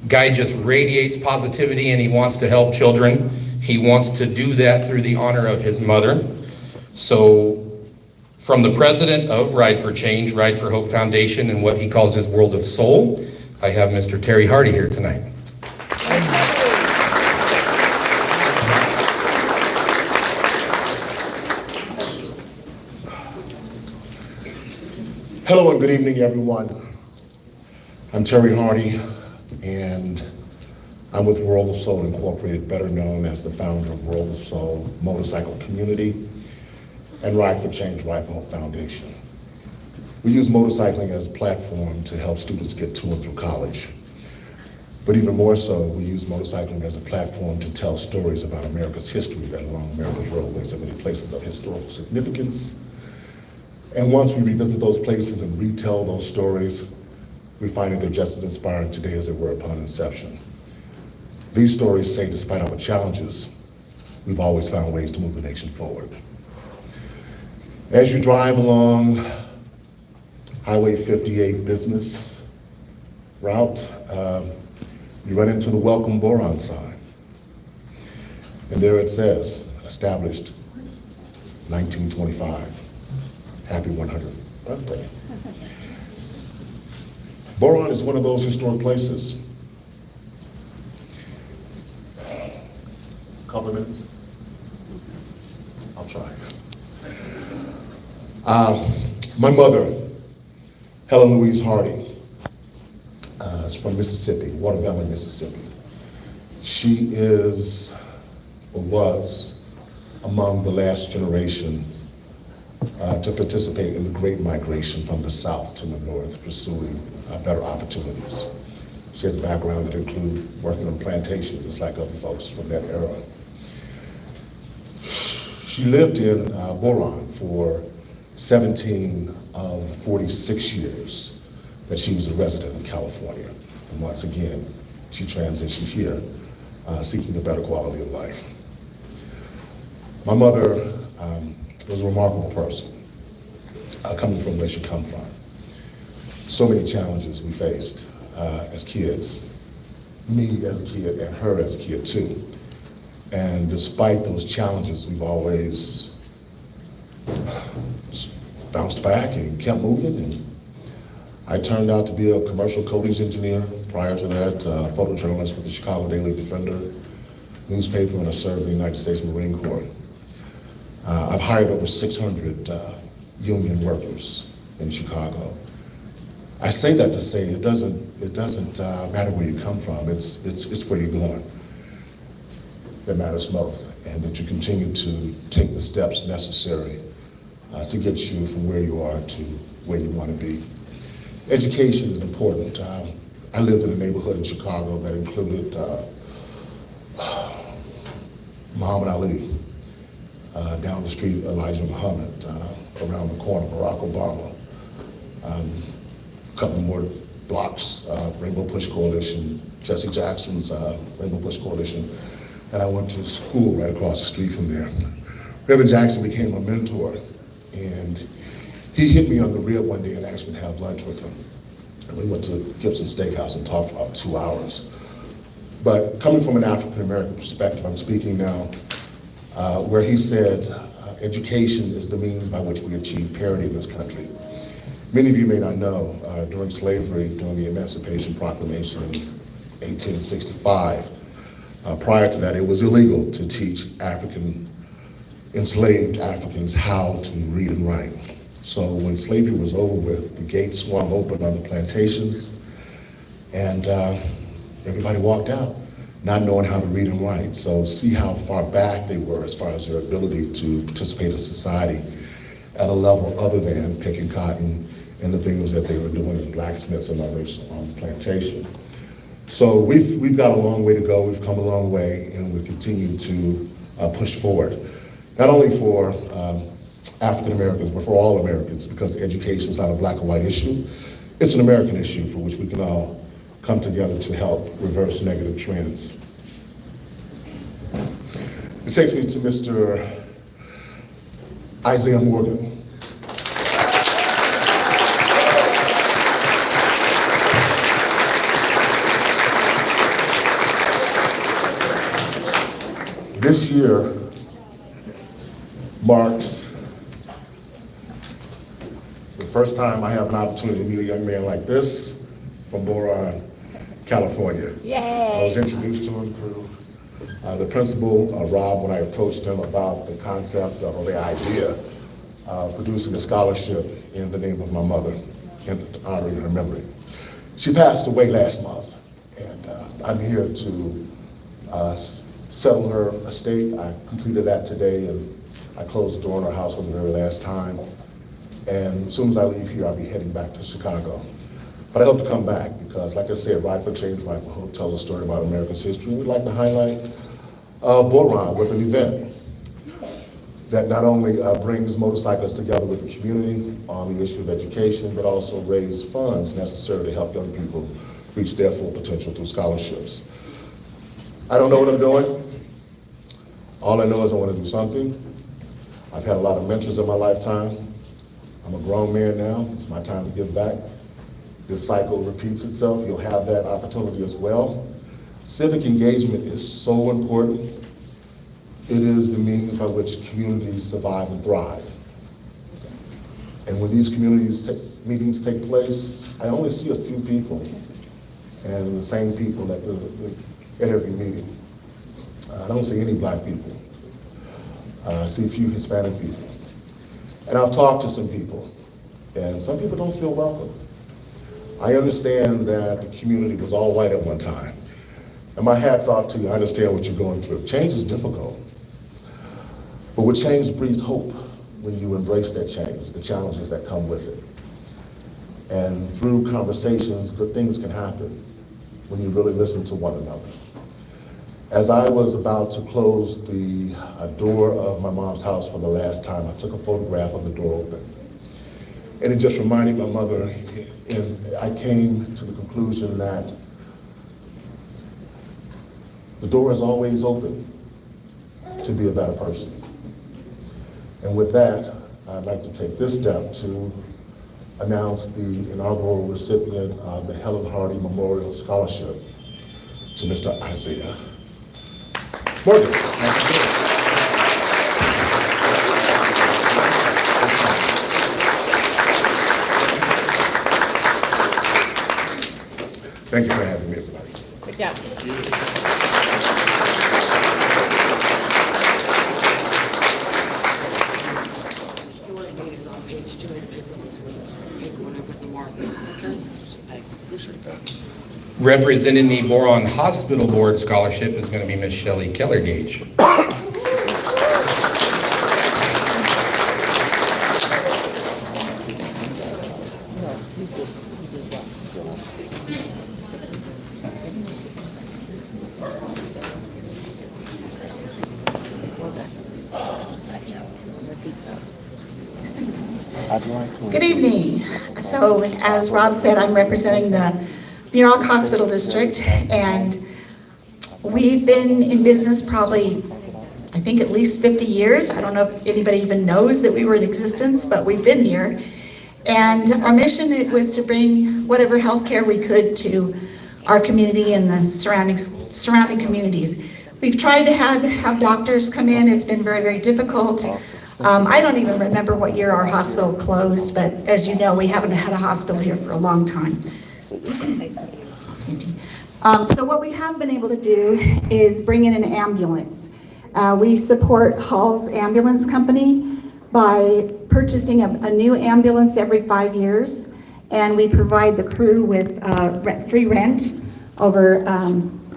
Guy just radiates positivity and he wants to help children. He wants to do that through the honor of his mother. So from the president of Ride for Change, Ride for Hope Foundation, and what he calls his World of Soul, I have Mr. Terry Hardy here tonight. Hello and good evening, everyone. I'm Terry Hardy, and I'm with World of Soul Incorporated, better known as the founder of World of Soul Motorcycle Community and Ride for Change, Ride for Hope Foundation. We use motorcycling as a platform to help students get to and through college. But even more so, we use motorcycling as a platform to tell stories about America's history that along America's roadways are many places of historical significance. And once we revisit those places and retell those stories, we find that they're just as inspiring today as they were upon inception. These stories say, despite our challenges, we've always found ways to move the nation forward. As you drive along Highway 58 business route, you run into the welcome Boron sign. And there it says, established 1925. Happy 100th birthday. Boron is one of those historic places. Couple of minutes? I'll try. My mother, Helen Louise Hardy, is from Mississippi, Waterville, Mississippi. She is, or was, among the last generation to participate in the Great Migration from the South to the North, pursuing better opportunities. She has a background that includes working on plantations, just like other folks from that era. She lived in Boron for 17 of the 46 years that she was a resident of California. And once again, she transitioned here, seeking a better quality of life. My mother was a remarkable person, coming from where she come from. So many challenges we faced as kids, me as a kid and her as a kid too. And despite those challenges, we've always bounced back and kept moving. And I turned out to be a commercial coatings engineer. Prior to that, photojournalist with the Chicago Daily Defender newspaper, and I served in the United States Marine Corps. I've hired over 600 union workers in Chicago. I say that to say it doesn't matter where you come from. It's where you're going that matters most, and that you continue to take the steps necessary to get you from where you are to where you want to be. Education is important. I lived in a neighborhood in Chicago that included Muhammad Ali, down the street Elijah Muhammad, around the corner Barack Obama, a couple more blocks, Rainbow Push Coalition, Jesse Jackson's Rainbow Push Coalition, and I went to school right across the street from there. Reverend Jackson became a mentor, and he hit me on the rib one day and asked me to have lunch with him. And we went to Gibson Steakhouse and talked for about 2 hours. But coming from an African-American perspective, I'm speaking now, where he said, education is the means by which we achieve parity in this country. Many of you may not know, during slavery, during the Emancipation Proclamation in 1865, prior to that, it was illegal to teach enslaved Africans how to read and write. So when slavery was over with, the gates swung open on the plantations, and everybody walked out, not knowing how to read and write. So see how far back they were as far as their ability to participate in society at a level other than picking cotton and the things that they were doing as blacksmiths and others on the plantation. So we've got a long way to go. We've come a long way, and we continue to push forward, not only for African Americans, but for all Americans, because education is not a black or white issue. It's an American issue for which we can all come together to help reverse negative trends. It takes me to Mr. Isaiah Morgan. This year marks the first time I have an opportunity to meet a young man like this from Boron, California. Yay. I was introduced to him through the principal, Rob, when I approached him about the concept or the idea of producing a scholarship in the name of my mother, in honoring her memory. She passed away last month, and I'm here to settle her estate. I completed that today, and I closed the door on her house for the very last time. And as soon as I leave here, I'll be heading back to Chicago. But I hope to come back because, like I said, Ride for Change, Ride for Hope tells a story about America's history. We'd like to highlight Boron with an event that not only brings motorcyclists together with the community on the issue of education, but also raise funds necessary to help young people reach their full potential through scholarships. I don't know what I'm doing. All I know is I want to do something. I've had a lot of mentors in my lifetime. I'm a grown man now. It's my time to give back. This cycle repeats itself. You'll have that opportunity as well. Civic engagement is so important. It is the means by which communities survive and thrive. And when these meetings take place, I only see a few people, and the same people at every meeting. I don't see any black people. I see a few Hispanic people. And I've talked to some people, and some people don't feel welcome. I understand that the community was all white at one time. And my hat's off to you. I understand what you're going through. Change is difficult. But with change breeds hope when you embrace that change, the challenges that come with it. And through conversations, good things can happen when you really listen to one another. As I was about to close the door of my mom's house for the last time, I took a photograph of the door open. And it just reminded my mother, and I came to the conclusion that the door is always open to be a better person. And with that, I'd like to take this step to announce the inaugural recipient of the Helen Hardy Memorial Scholarship to Mr. Isaiah Morgan. Thank you for having me, everybody. Good job. Representing the Boron Hospital Board Scholarship is going to be Miss Shelley Keller Gage. Good evening. So as Rob said, I'm representing the New York Hospital District, and we've been in business probably, I think at least 50 years. I don't know if anybody even knows that we were in existence, but we've been here. And our mission, it was to bring whatever healthcare we could to our community and the surrounding communities. We've tried to have doctors come in. It's been very, very difficult. I don't even remember what year our hospital closed, but as you know, we haven't had a hospital here for a long time. Excuse me. So what we have been able to do is bring in an ambulance. We support Hall's Ambulance Company by purchasing a new ambulance every 5 years, and we provide the crew with free rent over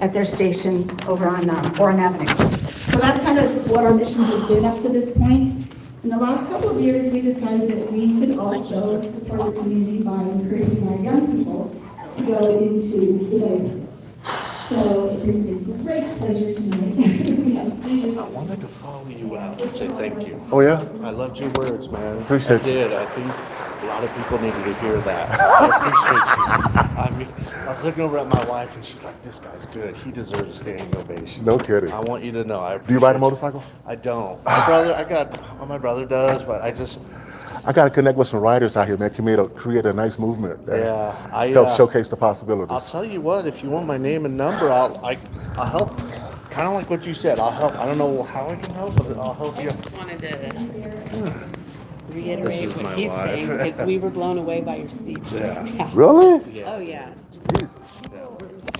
at their station over on Boron Avenue. So that's kind of what our mission has been up to this point. In the last couple of years, we decided that we could also support the community by encouraging our young people to go into the Navy. So it brings me great pleasure tonight. I wanted to follow you out and say thank you. Oh yeah? I loved your words, man. Appreciate I did. I think a lot of people needed to hear that. I appreciate you. I was looking over at my wife and she's like, "This guy's good. He deserves a standing ovation." No kidding. I want you to know. Do you ride a motorcycle? I don't. My brother does, but I got to connect with some riders out here, man. Create a nice movement that yeah. helps showcase the possibilities. I'll tell you what. If you want my name and number, I'll help kind of like what you said. I'll help. I don't know how I can help, but I'll help I you. just wanted to This reiterate is my what he's wife. saying, because we were blown away by your speech just Yeah. now. Really? Oh, yeah. Jesus. Yeah.